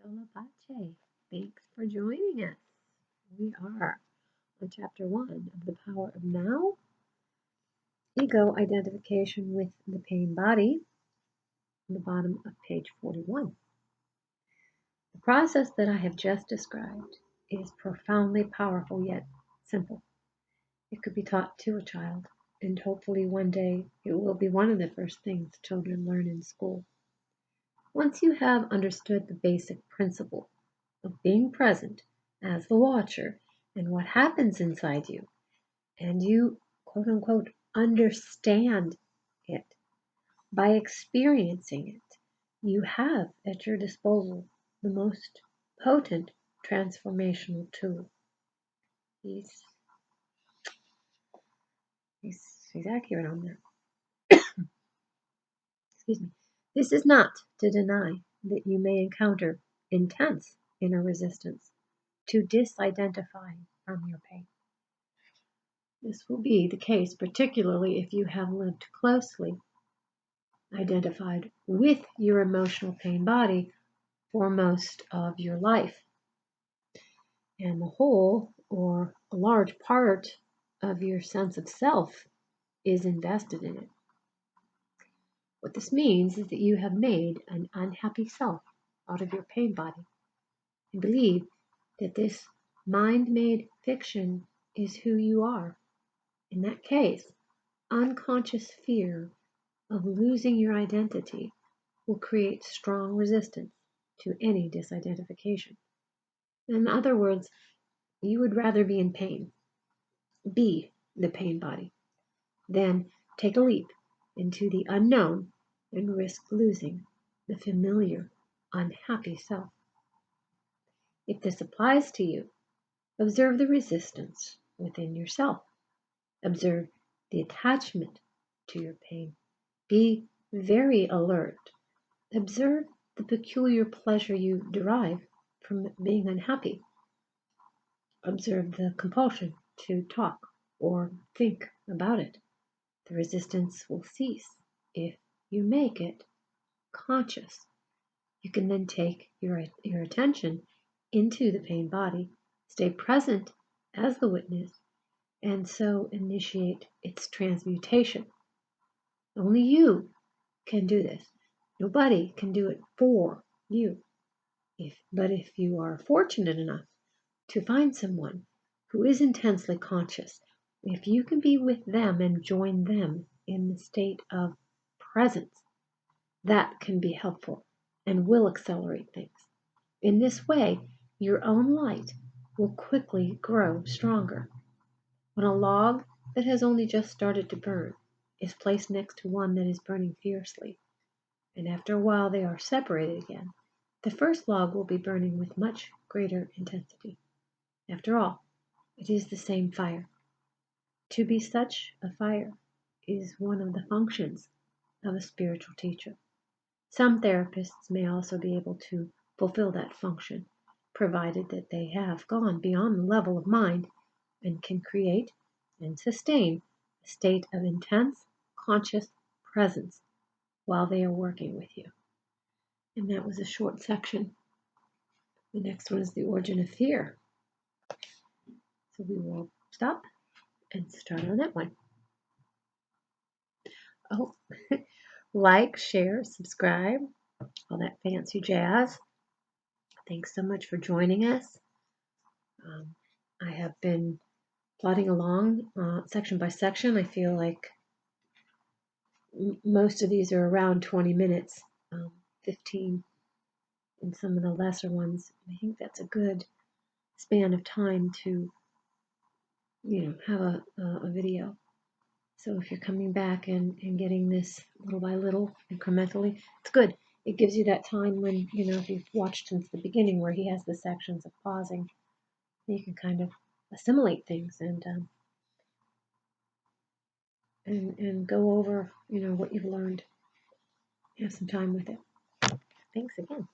Tolle. Thanks for joining us. We are on chapter 1 of The Power of Now, Ego Identification with the Pain Body, on the bottom of page 41. The process that I have just described is profoundly powerful yet simple. It could be taught to a child, and hopefully one day it will be one of the first things children learn in school. Once you have understood the basic principle of being present as the watcher and what happens inside you, and you, quote unquote, understand it by experiencing it, you have at your disposal the most potent transformational tool. He's accurate on that. Excuse me. This is not to deny that you may encounter intense inner resistance to disidentifying from your pain. This will be the case particularly if you have lived closely identified with your emotional pain body for most of your life. And the whole or a large part of your sense of self is invested in it. What this means is that you have made an unhappy self out of your pain body and believe that this mind-made fiction is who you are. In that case, unconscious fear of losing your identity will create strong resistance to any disidentification. In other words, you would rather be in pain, be the pain body, than take a leap into the unknown and risk losing the familiar, unhappy self. If this applies to you, observe the resistance within yourself. Observe the attachment to your pain. Be very alert. Observe the peculiar pleasure you derive from being unhappy. Observe the compulsion to talk or think about it. The resistance will cease if you make it conscious. You can then take your attention into the pain body, stay present as the witness, and so initiate its transmutation. Only you can do this. Nobody can do it for you. But if you are fortunate enough to find someone who is intensely conscious, if you can be with them and join them in the state of presence, that can be helpful and will accelerate things. In this way, your own light will quickly grow stronger. When a log that has only just started to burn is placed next to one that is burning fiercely, and after a while they are separated again, the first log will be burning with much greater intensity. After all, it is the same fire. To be such a fire is one of the functions of a spiritual teacher. Some therapists may also be able to fulfill that function, provided that they have gone beyond the level of mind and can create and sustain a state of intense conscious presence while they are working with you. And that was a short section. The next one is the origin of fear. So we will stop and start on that one. Oh, like, share, subscribe, all that fancy jazz. Thanks so much for joining us. I have been plodding along section by section. I feel like most of these are around 20 minutes, 15 in some of the lesser ones. I think that's a good span of time to, have a video. So if you're coming back and getting this little by little, incrementally, it's good. It gives you that time when, if you've watched since the beginning where he has the sections of pausing, you can kind of assimilate things and go over, what you've learned. Have some time with it. Thanks again.